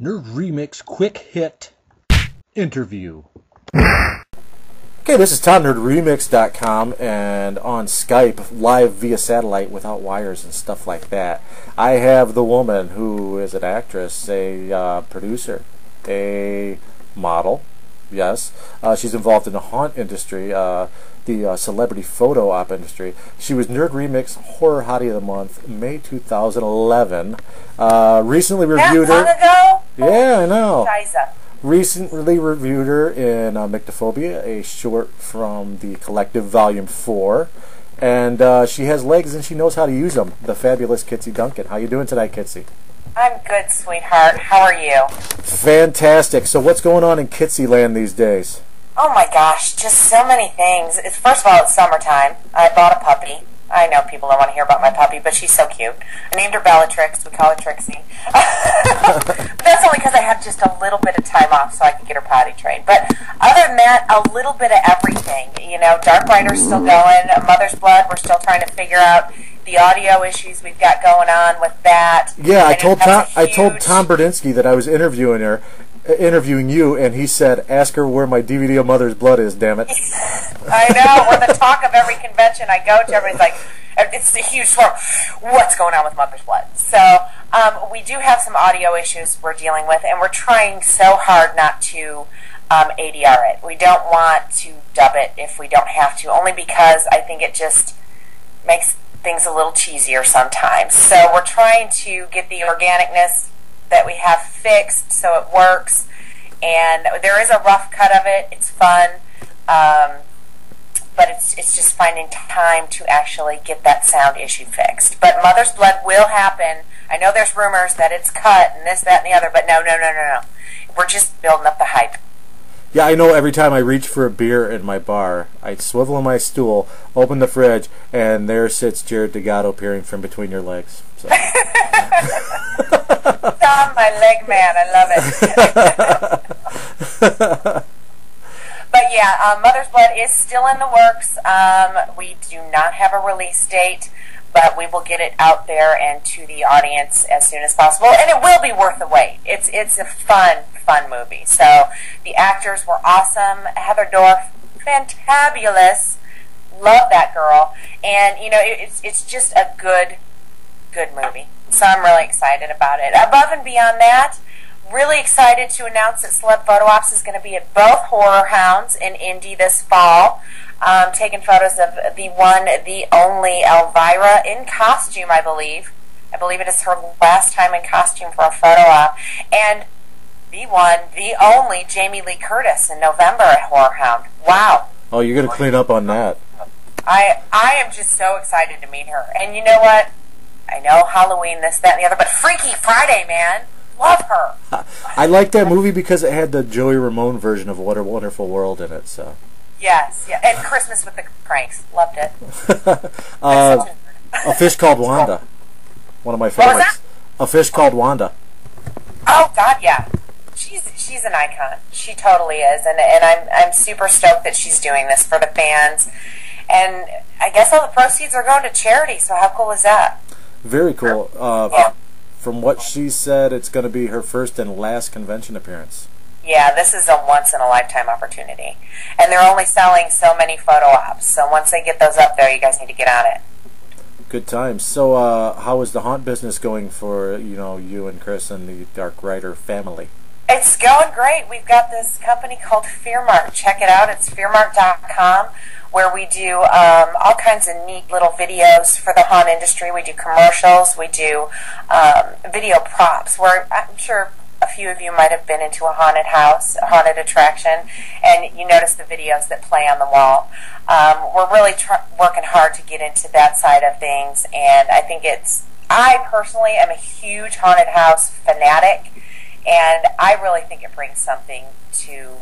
NerdRemix quick hit interview. Okay, this is Tom, NerdRemix.com, and on Skype, live via satellite without wires and stuff like that. I have the woman who is an actress, a producer, a model, yes. She's involved in the haunt industry, the celebrity photo op industry. She was NerdRemix Horror Hottie of the Month, May 2011. Recently reviewed her. That long ago? Yeah, I know. Scheiße. Recently reviewed her in Mycophobia, a short from the Collective Volume 4. And she has legs and she knows how to use them. The fabulous Kitsie Duncan. How you doing tonight, Kitsie? I'm good, sweetheart. How are you? Fantastic. So what's going on in Kitsie land these days? Oh my gosh, just so many things. First of all, it's summertime. I bought a puppy. I know people don't want to hear about my puppy, but she's so cute. I named her Bellatrix. We call her Trixie. But that's only because I had just a little bit of time off so I could get her potty trained. But other than that, a little bit of everything. You know, Dark Rider's still going. Mother's Blood, we're still trying to figure out the audio issues we've got going on with that. Yeah, I told Tom Berdinsky that I was interviewing you, and he said, "Ask her where my DVD of Mother's Blood is, damn it." I know, we're the talk of every convention I go to. Everybody's like, it's a huge storm. What's going on with Mother's Blood? So we do have some audio issues we're dealing with, and we're trying so hard not to ADR it. We don't want to dub it if we don't have to, only because I think it just makes things a little cheesier sometimes. So we're trying to get the organicness that we have fixed so it works, and there is a rough cut of it. It's fun, but it's just finding time to actually get that sound issue fixed. But Mother's Blood will happen. I know there's rumors that it's cut and this, that, and the other, but no. We're just building up the hype. Yeah, I know every time I reach for a beer in my bar, I swivel on my stool, open the fridge, and there sits Jared Degato peering from between your legs. So. Tom, my leg man, I love it. But yeah, Mother's Blood is still in the works. We do not have a release date, but we will get it out there and to the audience as soon as possible, and it will be worth the wait. It's a fun movie. So the actors were awesome. Heather Dorff, fantabulous. Love that girl, and you know it's just a good movie. So I'm really excited about it. Above and beyond that, really excited to announce that Celeb Photo Ops is going to be at both Horror Hounds in Indy this fall. Taking photos of the one, the only Elvira in costume, I believe. I believe it is her last time in costume for a photo op. And the one, the only Jamie Lee Curtis in November at Horror Hound. Wow. Oh, you're going to clean up on that. I am just so excited to meet her. And you know what? I know Halloween, this, that, and the other, but Freaky Friday, man. Love her. I like that movie because it had the Joey Ramone version of What a Wonderful World in it. So. Yes, yeah, and Christmas with the Cranks. Loved it. A Fish Called Wanda. One of my favorites. What was that? A Fish Called Wanda. Oh God, yeah. She's an icon. She totally is, and I'm super stoked that she's doing this for the fans. And I guess all the proceeds are going to charity. So how cool is that? Very cool. Yeah. From what she said, it's going to be her first and last convention appearance. Yeah, this is a once-in-a-lifetime opportunity. And they're only selling so many photo ops. So once they get those up there, you guys need to get on it. Good times. So how is the haunt business going for, you and Chris and the Dark Rider family? It's going great. We've got this company called Fearmark. Check it out. It's fearmark.com, where we do all kinds of neat little videos for the haunt industry. We do commercials. We do video props, where I'm sure a few of you might have been into a haunted house, a haunted attraction, and you notice the videos that play on the wall. We're really working hard to get into that side of things, and I think I personally am a huge haunted house fanatic, and I really think it brings something to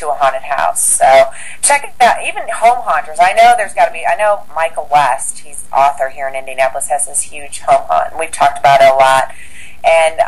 a haunted house. So check it out. Even home haunters. I know Michael West, he's author here in Indianapolis, has this huge home haunt, and we've talked about it a lot. And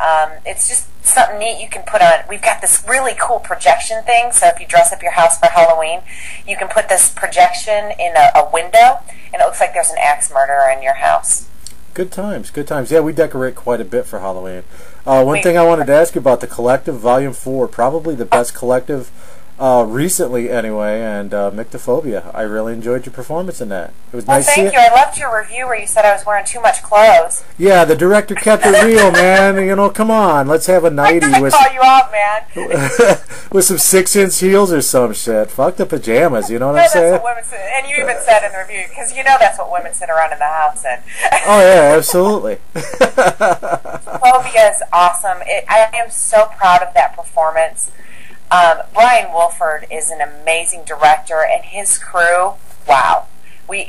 it's just something neat you can put on. We've got this really cool projection thing, so if you dress up your house for Halloween, you can put this projection in a window, and it looks like there's an axe murderer in your house. Good times, good times. Yeah, we decorate quite a bit for Halloween. One thing I wanted to ask you about the collective, Volume 4, probably the best collective recently anyway, and Mycophobia. I really enjoyed your performance in that. It was nice. Thank you. I loved your review where you said I was wearing too much clothes. Yeah, the director kept it real, man. You know, come on, let's have a nightie with call you out, man. with some 6-inch heels or some shit. Fuck the pajamas. You know what I'm saying? That's what women say. And you even said in the review, because you know that's what women sit around in the house in. Oh yeah, absolutely. Phobia is awesome. I am so proud of that performance. Brian Wolford is an amazing director, and his crew, wow. We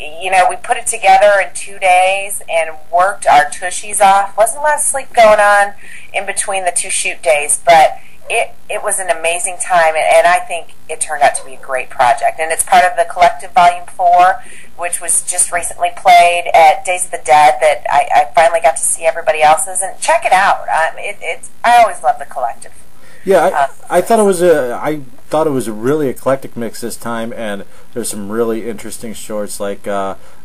put it together in 2 days and worked our tushies off. Wasn't a lot of sleep going on in between the 2 shoot days, but it was an amazing time, and I think it turned out to be a great project. And it's part of the Collective Volume 4, which was just recently played at Days of the Dead, that I finally got to see everybody else's. And check it out. I always love the Collective. Yeah, I thought it was a really eclectic mix this time, and there's some really interesting shorts, like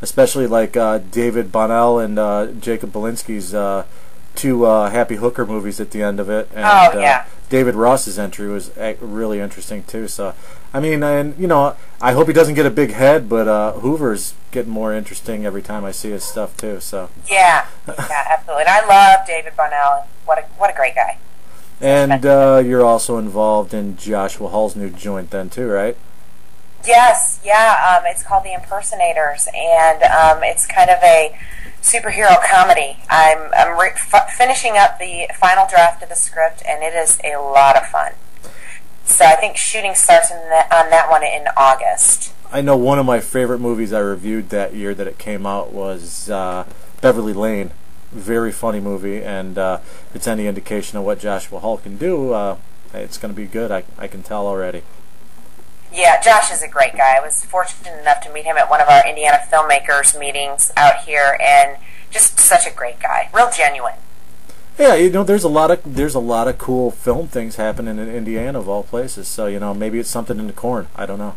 especially like David Bonnell and Jacob Belinsky's 2 Happy Hooker movies at the end of it, and David Ross's entry was really interesting too. So, I mean, and I hope he doesn't get a big head, but Hoover's getting more interesting every time I see his stuff too. So yeah, absolutely. And I love David Bonnell. What a great guy. And you're also involved in Joshua Hall's new joint then too, right? Yes, yeah. It's called The Impersonators, and it's kind of a superhero comedy. I'm finishing up the final draft of the script, and it is a lot of fun. So I think shooting starts on that one in August. I know one of my favorite movies I reviewed that year that it came out was Beverly Lane. Very funny movie, and it's any indication of what Joshua Hall can do. It's going to be good. I can tell already. Yeah, Josh is a great guy. I was fortunate enough to meet him at one of our Indiana filmmakers meetings out here, and just such a great guy, real genuine. Yeah, there's a lot of cool film things happening in Indiana of all places. So maybe it's something in the corn. I don't know.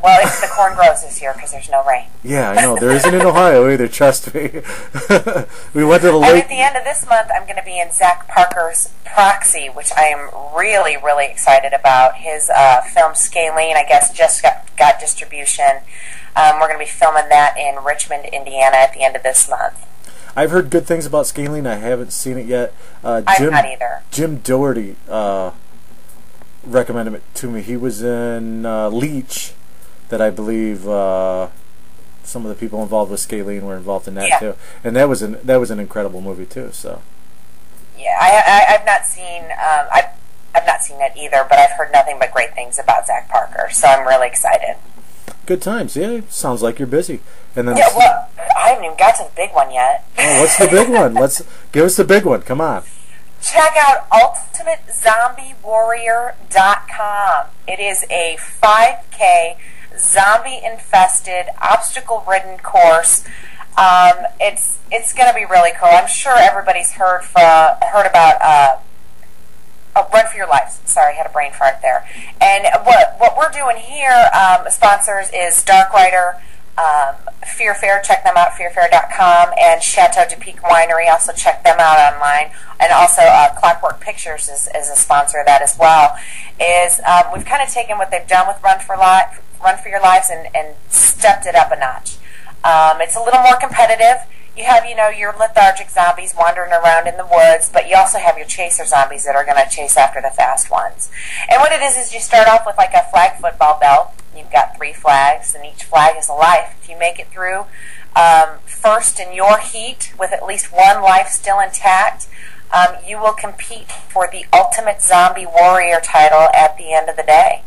Well, if the corn grows this year because there's no rain. Yeah, I know. There isn't in Ohio either, trust me. We went to the lake. And at the end of this month, I'm going to be in Zach Parker's Proxy, which I am really, really excited about. His film Scalene, I guess, just got distribution. We're going to be filming that in Richmond, Indiana at the end of this month. I've heard good things about Scalene. I haven't seen it yet. I'm not either. Jim Doherty recommended it to me. He was in Leech. That I believe some of the people involved with Scalene were involved in that too, and that was an incredible movie too. So yeah, I've not seen I've not seen it either, but I've heard nothing but great things about Zach Parker, so I'm really excited. Good times, yeah. Sounds like you're busy. And then well, I haven't even got to the big one yet. Oh, what's the big one? Give us the big one. Come on. Check out UltimateZombieWarrior.com. It is a 5K zombie-infested, obstacle-ridden course. It's going to be really cool. I'm sure everybody's heard about Run for Your Lives. Sorry, I had a brain fart there. And what we're doing here, sponsors, is Dark Rider, Fear Fair. Check them out, fearfair.com, and Chateau de Pique Winery. Also check them out online. And also Clockwork Pictures is a sponsor of that as well. We've kind of taken what they've done with Run for Your Lives and stepped it up a notch. It's a little more competitive. You have, your lethargic zombies wandering around in the woods, but you also have your chaser zombies that are going to chase after the fast ones. And what it is you start off with like a flag football belt. You've got 3 flags, and each flag is a life. If you make it through first in your heat with at least 1 life still intact, you will compete for the Ultimate Zombie Warrior title at the end of the day.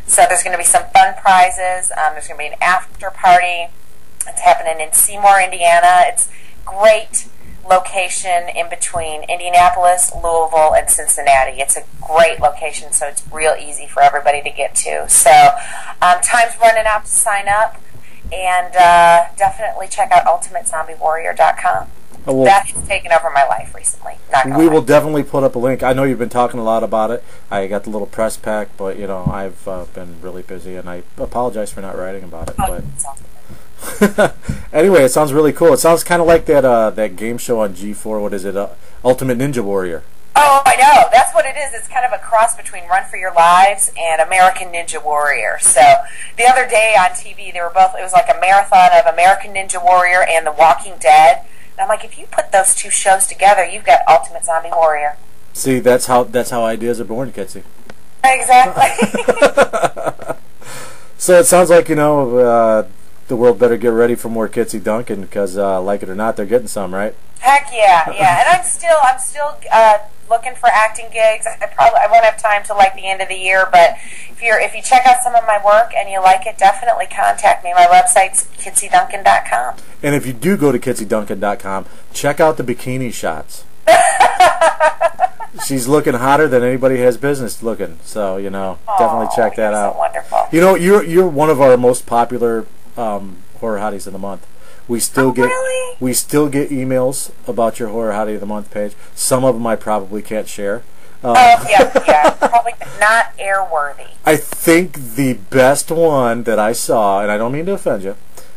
So there's going to be some fun prizes. There's going to be an after party. It's happening in Seymour, Indiana. It's great location in between Indianapolis, Louisville, and Cincinnati. It's a great location, so it's real easy for everybody to get to. So time's running out to sign up, and definitely check out UltimateZombieWarrior.com. That has taken over my life recently. We will definitely put up a link. I know you've been talking a lot about it. I got the little press pack, but I've been really busy, and I apologize for not writing about it. Anyway, it sounds really cool. It sounds kind of like that game show on G4. What is it? Ultimate Ninja Warrior. Oh, I know. That's what it is. It's kind of a cross between Run for Your Lives and American Ninja Warrior. So the other day on TV, they were both. It was like a marathon of American Ninja Warrior and The Walking Dead. And I'm like, if you put those two shows together, you've got Ultimate Zombie Warrior. See, that's how ideas are born, Kitsie. Exactly. So it sounds like, the world better get ready for more Kitsie Duncan because, like it or not, they're getting some, right? Heck yeah, yeah. And I'm still looking for acting gigs. I won't have time till like the end of the year, but if you check out some of my work and you like it, definitely contact me. My website's kitsieduncan.com. And if you do go to kitsieduncan.com, check out the bikini shots. She's looking hotter than anybody has business looking. So, definitely check that out. So wonderful. You're one of our most popular horror hotties of the month. We still get emails about your horror hottie of the month page. Some of them I probably can't share. Yeah, probably not airworthy. I think the best one that I saw, and I don't mean to offend you,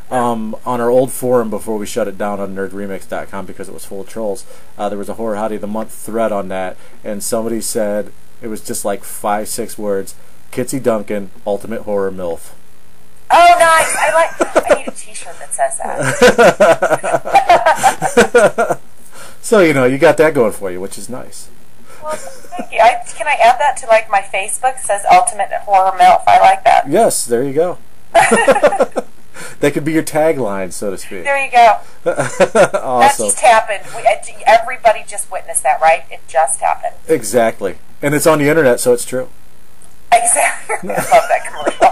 on our old forum before we shut it down on NerdRemix.com because it was full of trolls, there was a horror hottie of the month thread on that, and somebody said, it was just like 5-6 words, Kitsie Duncan, ultimate horror MILF. Oh, nice! I need a T-shirt that says that. So you got that going for you, which is nice. Well, thank you. Can I add that to like my Facebook? It says Ultimate Horror MILF. I like that. Yes, there you go. That could be your tagline, so to speak. There you go. Awesome. That just happened. Everybody just witnessed that, right? It just happened. Exactly, and it's on the internet, so it's true. Exactly. I love that commercial.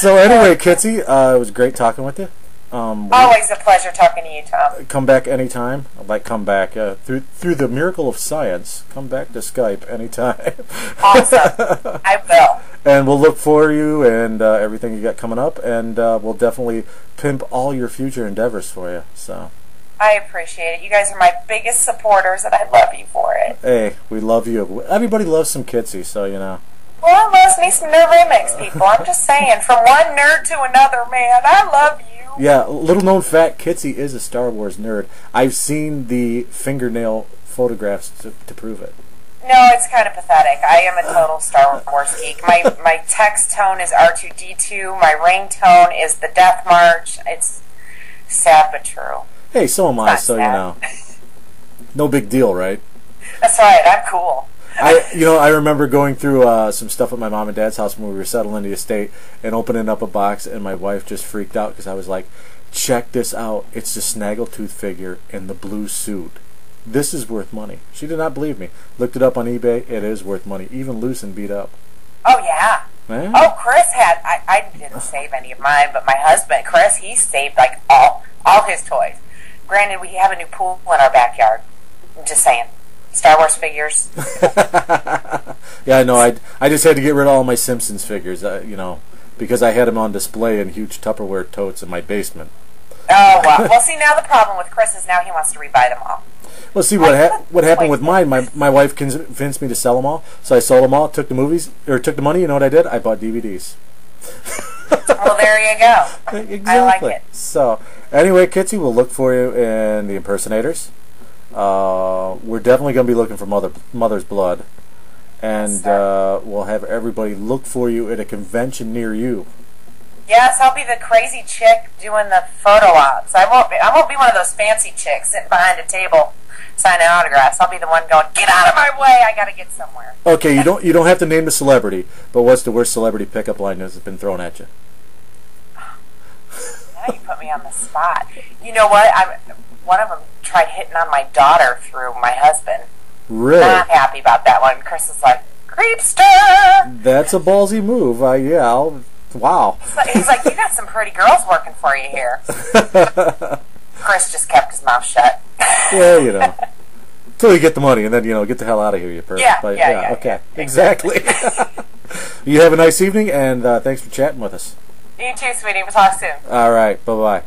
So anyway, Kitsie, it was great talking with you. Always a pleasure talking to you, Tom. Come back anytime. Come back through the miracle of science. Come back to Skype anytime. Awesome. I will. And we'll look for you and everything you got coming up, and we'll definitely pimp all your future endeavors for you. So. I appreciate it. You guys are my biggest supporters, and I love you for it. Hey, we love you. Everybody loves some Kitsie, so Well, it loves me some NerdRemix people. I'm just saying, from one nerd to another, man. I love you. Yeah, little known fact, Kitsie is a Star Wars nerd. I've seen the fingernail photographs to prove it. No, it's kind of pathetic. I am a total Star Wars geek. My text tone is R2-D2. My ringtone is the Death March. It's sad but true. Hey, so am I, so no big deal, right? That's right, I'm cool. I remember going through some stuff at my mom and dad's house when we were settling the estate and opening up a box, and my wife just freaked out because I was like, check this out. It's the Snaggletooth figure in the blue suit. This is worth money. She did not believe me. Looked it up on eBay. It is worth money, even loose and beat up. Oh, yeah. Man. Oh, Chris had, I didn't save any of mine, but my husband, Chris, he saved like all his toys. Granted, we have a new pool in our backyard. I'm just saying. Star Wars figures. Yeah, I know. I just had to get rid of all my Simpsons figures, because I had them on display in huge Tupperware totes in my basement. Oh, wow. Well, see, now the problem with Chris is now he wants to rebuy them all. Well, see, what happened with mine, my wife convinced me to sell them all, so I sold them all, took the money, you know what I did? I bought DVDs. Well, there you go. Exactly. I like it. So, anyway, Kitsie, we'll look for you in The Impersonators. We're definitely going to be looking for Mother's Blood. And we'll have everybody look for you at a convention near you. Yes, I'll be the crazy chick doing the photo ops. I won't be one of those fancy chicks sitting behind a table signing autographs. I'll be the one going, get out of my way, I gotta get somewhere. Okay, you don't have to name the celebrity, but what's the worst celebrity pickup line that's been thrown at you? Now you put me on the spot. You know what? One of them tried hitting on my daughter through my husband. Really? Not happy about that one. Chris is like, creepster! That's a ballsy move. Wow. He's like, you got some pretty girls working for you here. Chris just kept his mouth shut. Yeah, Until you get the money, and then, get the hell out of here, you person. Yeah, okay. Yeah. Exactly. You have a nice evening, and thanks for chatting with us. You too, sweetie. We'll talk soon. All right. Bye-bye.